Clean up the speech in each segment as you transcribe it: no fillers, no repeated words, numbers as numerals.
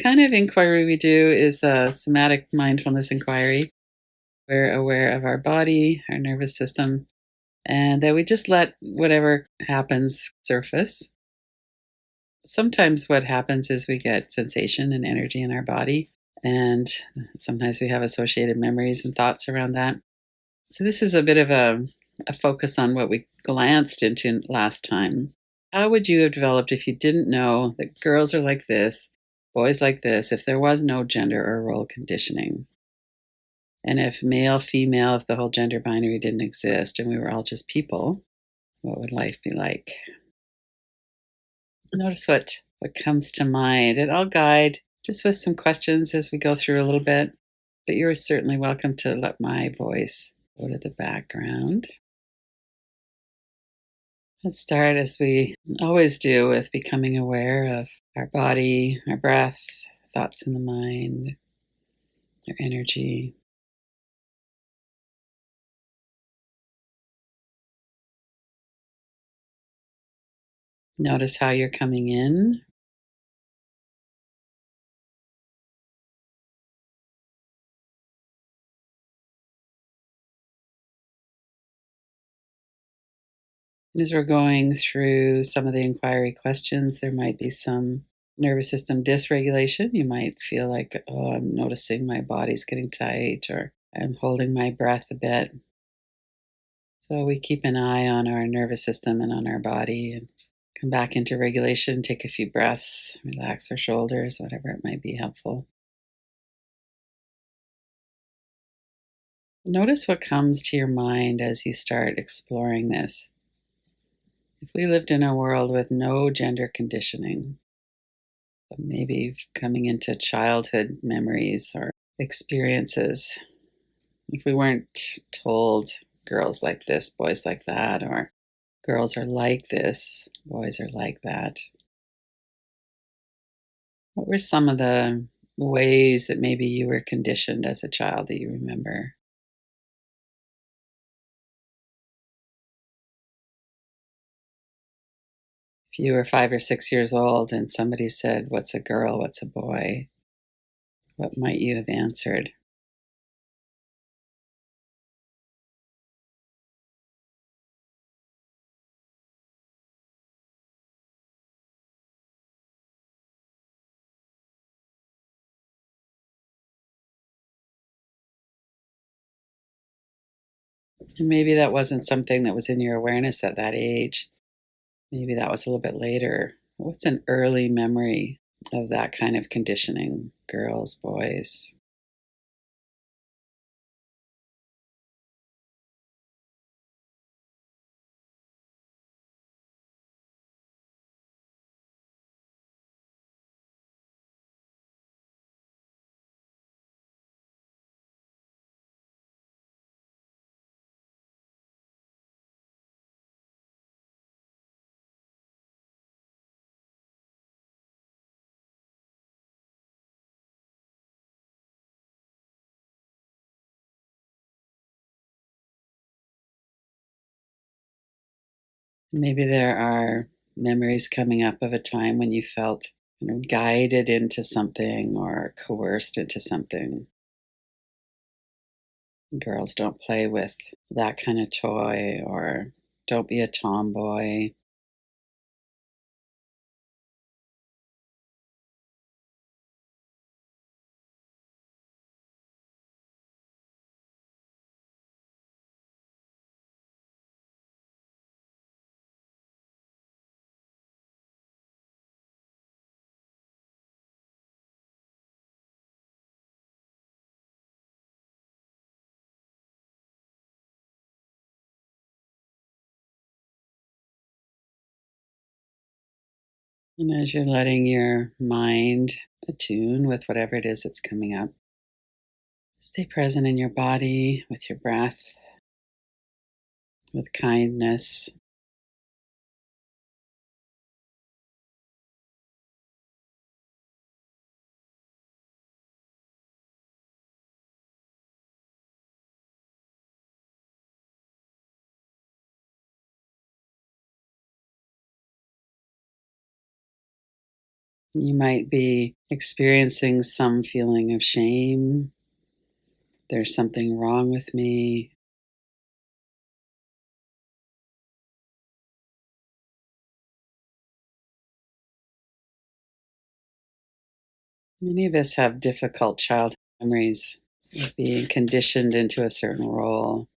kind of inquiry we do is a somatic mindfulness inquiry. We're aware of our body, our nervous system, and that we just let whatever happens surface. Sometimes what happens is we get sensation and energy in our body, and sometimes we have associated memories and thoughts around that. So, this is a bit of a focus on what we glanced into last time. How would you have developed if you didn't know that girls are like this, boys like this, if there was no gender or role conditioning? And if male, female, if the whole gender binary didn't exist and we were all just people, what would life be like? Notice what comes to mind. And I'll guide just with some questions as we go through a little bit. But you're certainly welcome to let my voice go to the background. Let's start as we always do with becoming aware of our body, our breath, thoughts in the mind, our energy. Notice how you're coming in. And as we're going through some of the inquiry questions, there might be some nervous system dysregulation. You might feel like, oh, I'm noticing my body's getting tight, or I'm holding my breath a bit. So we keep an eye on our nervous system and on our body and come back into regulation, take a few breaths, relax our shoulders, whatever it might be helpful. Notice what comes to your mind as you start exploring this. If we lived in a world with no gender conditioning, maybe coming into childhood memories or experiences, if we weren't told girls like this, boys like that, or girls are like this, boys are like that, what were some of the ways that maybe you were conditioned as a child that you remember? If you were 5 or 6 years old and somebody said, "What's a girl? What's a boy?" What might you have answered? And maybe that wasn't something that was in your awareness at that age. Maybe that was a little bit later. What's an early memory of that kind of conditioning? Girls, boys. Maybe there are memories coming up of a time when you felt guided into something or coerced into something. Girls don't play with that kind of toy, or don't be a tomboy. And as you're letting your mind attune with whatever it is that's coming up, stay present in your body with your breath, with kindness. You might be experiencing some feeling of shame. There's something wrong with me. Many of us have difficult childhood memories of being conditioned into a certain role.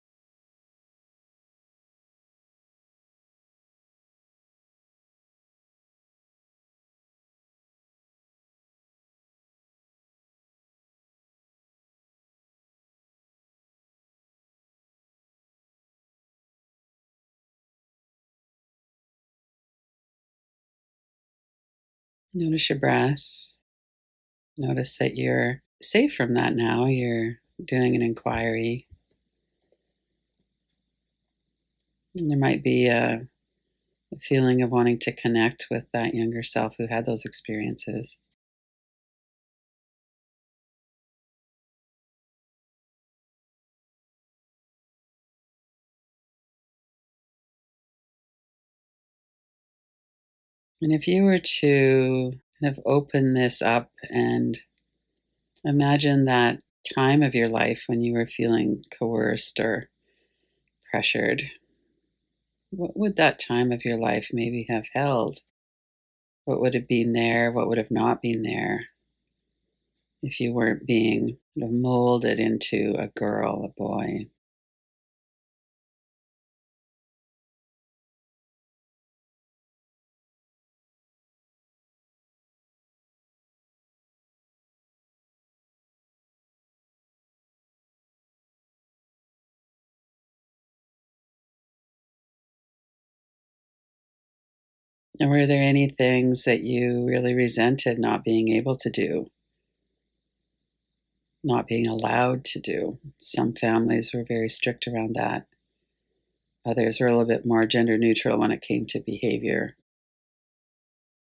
Notice your breath. Notice that you're safe from that now. You're doing an inquiry. And there might be a feeling of wanting to connect with that younger self who had those experiences. And if you were to kind of open this up and imagine that time of your life when you were feeling coerced or pressured, what would that time of your life maybe have held? What would have been there? What would have not been there if you weren't being kind of molded into a girl, a boy? And were there any things that you really resented not being able to do, not being allowed to do? Some families were very strict around that. Others were a little bit more gender neutral when it came to behavior.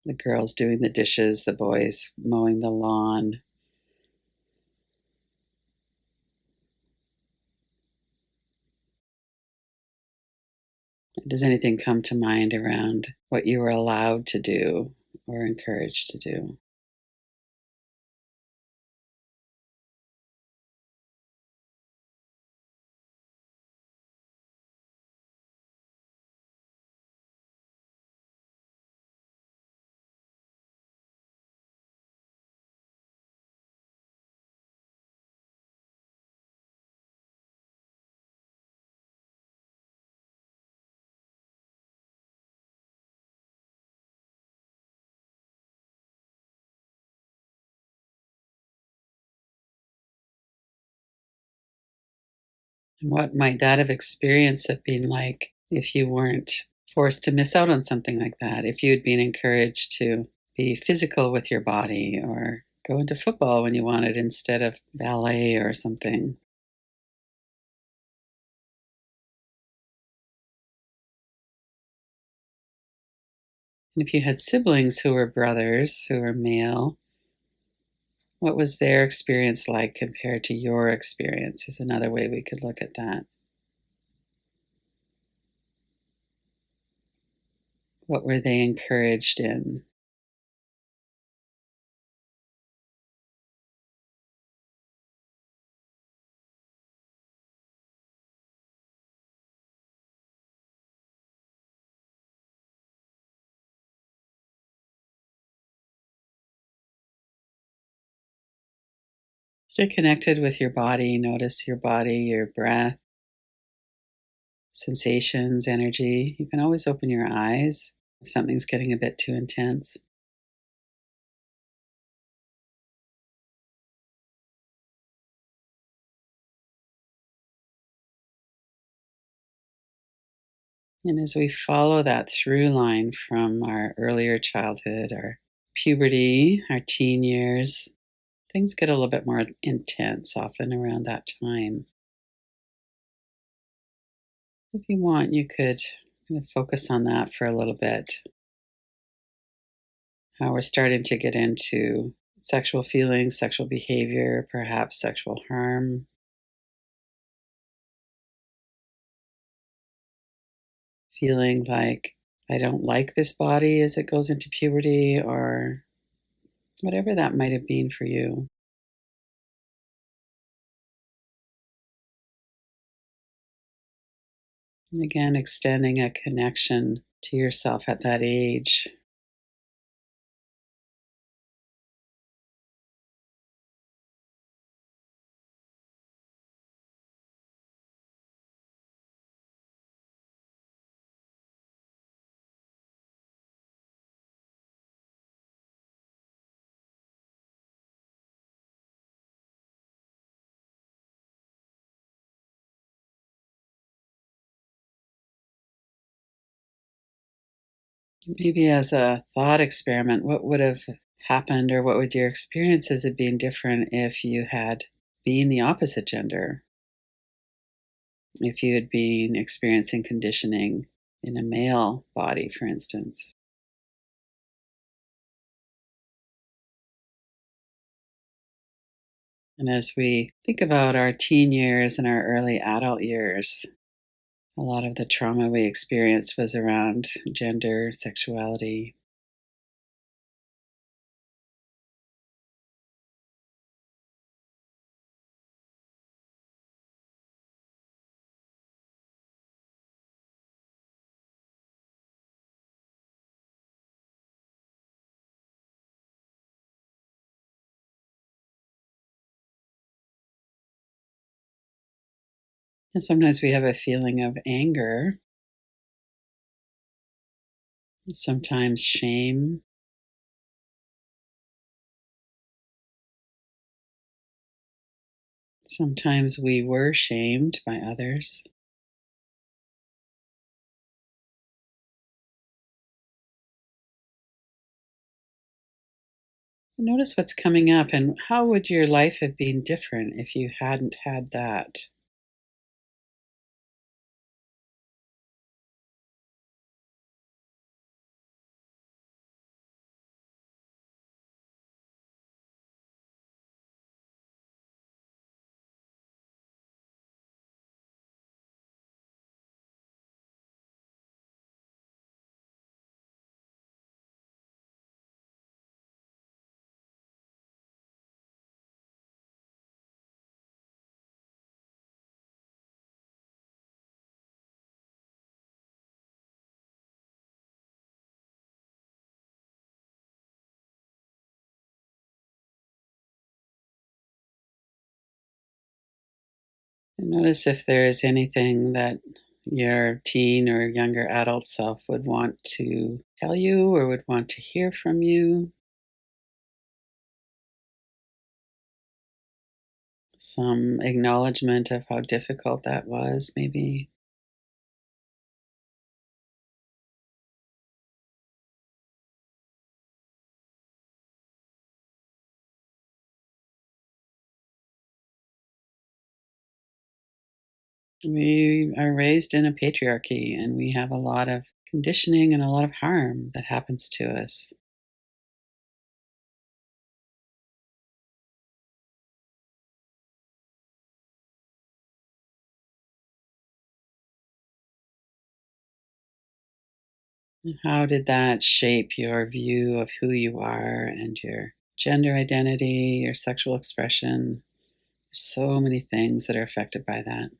The girls doing the dishes, the boys mowing the lawn. Does anything come to mind around what you were allowed to do or encouraged to do? And what might that have experience have been like if you weren't forced to miss out on something like that? If you had been encouraged to be physical with your body or go into football when you wanted instead of ballet or something? And if you had siblings who were brothers, who were male, what was their experience like compared to your experience? Is another way we could look at that. What were they encouraged in? Stay connected with your body. Notice your body, your breath, sensations, energy. You can always open your eyes if something's getting a bit too intense. And as we follow that through line from our earlier childhood, our puberty, our teen years, things get a little bit more intense often around that time. If you want, you could kind of focus on that for a little bit. How we're starting to get into sexual feelings, sexual behavior, perhaps sexual harm, feeling like I don't like this body as it goes into puberty, or whatever that might have been for you. And again, extending a connection to yourself at that age. Maybe as a thought experiment, what would have happened or what would your experiences have been different if you had been the opposite gender? If you had been experiencing conditioning in a male body, for instance. And as we think about our teen years and our early adult years, a lot of the trauma we experienced was around gender, sexuality. And sometimes we have a feeling of anger, sometimes shame. Sometimes we were shamed by others. Notice what's coming up and how would your life have been different if you hadn't had that? And notice if there is anything that your teen or younger adult self would want to tell you or would want to hear from you. Some acknowledgement of how difficult that was, maybe. We are raised in a patriarchy and we have a lot of conditioning and a lot of harm that happens to us. How did that shape your view of who you are and your gender identity, your sexual expression? So many things that are affected by that.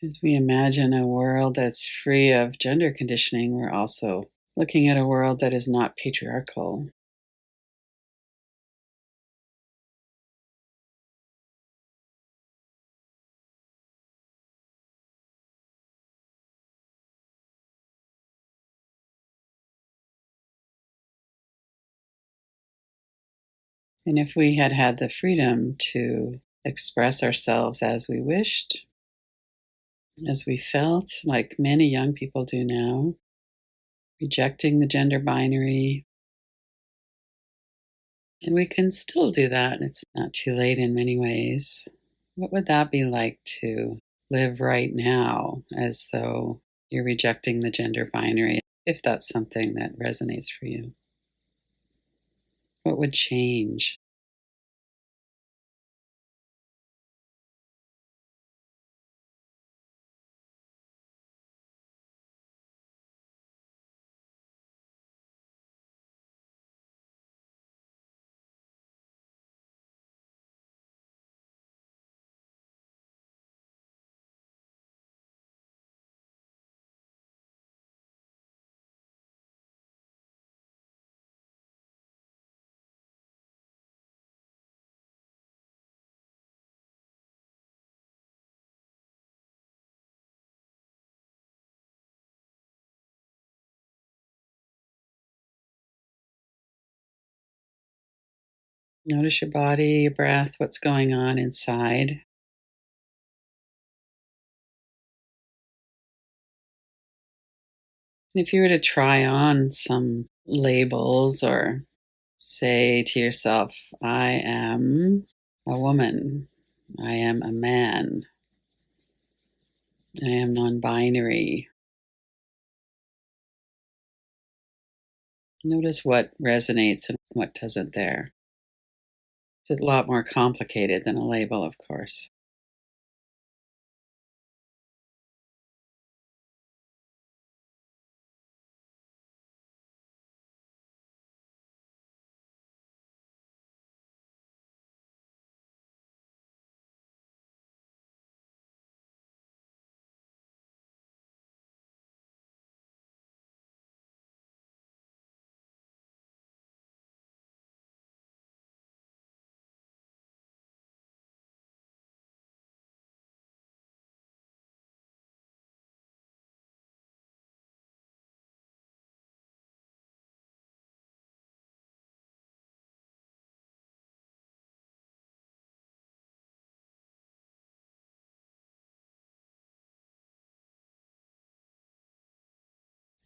As we imagine a world that's free of gender conditioning, we're also looking at a world that is not patriarchal. And if we had had the freedom to express ourselves as we wished, as we felt, like many young people do now, rejecting the gender binary. And we can still do that. It's not too late in many ways. What would that be like to live right now as though you're rejecting the gender binary, if that's something that resonates for you? What would change? Notice your body, your breath, what's going on inside. If you were to try on some labels or say to yourself, I am a woman, I am a man, I am non binary. Notice what resonates and what doesn't there. It's a lot more complicated than a label, of course.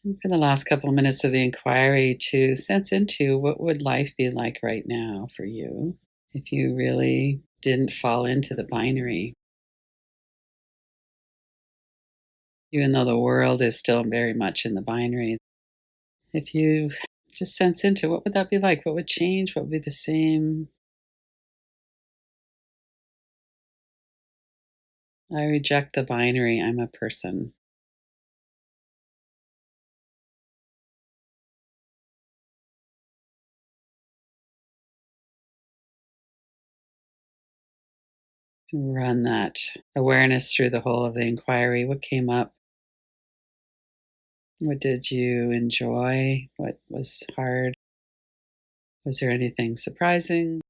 And for the last couple of minutes of the inquiry, to sense into what would life be like right now for you if you really didn't fall into the binary, even though the world is still very much in the binary. If you just sense into what would that be like? What would change? What would be the same? I reject the binary. I'm a person. Run that awareness through the whole of the inquiry. What came up? What did you enjoy? What was hard? Was there anything surprising?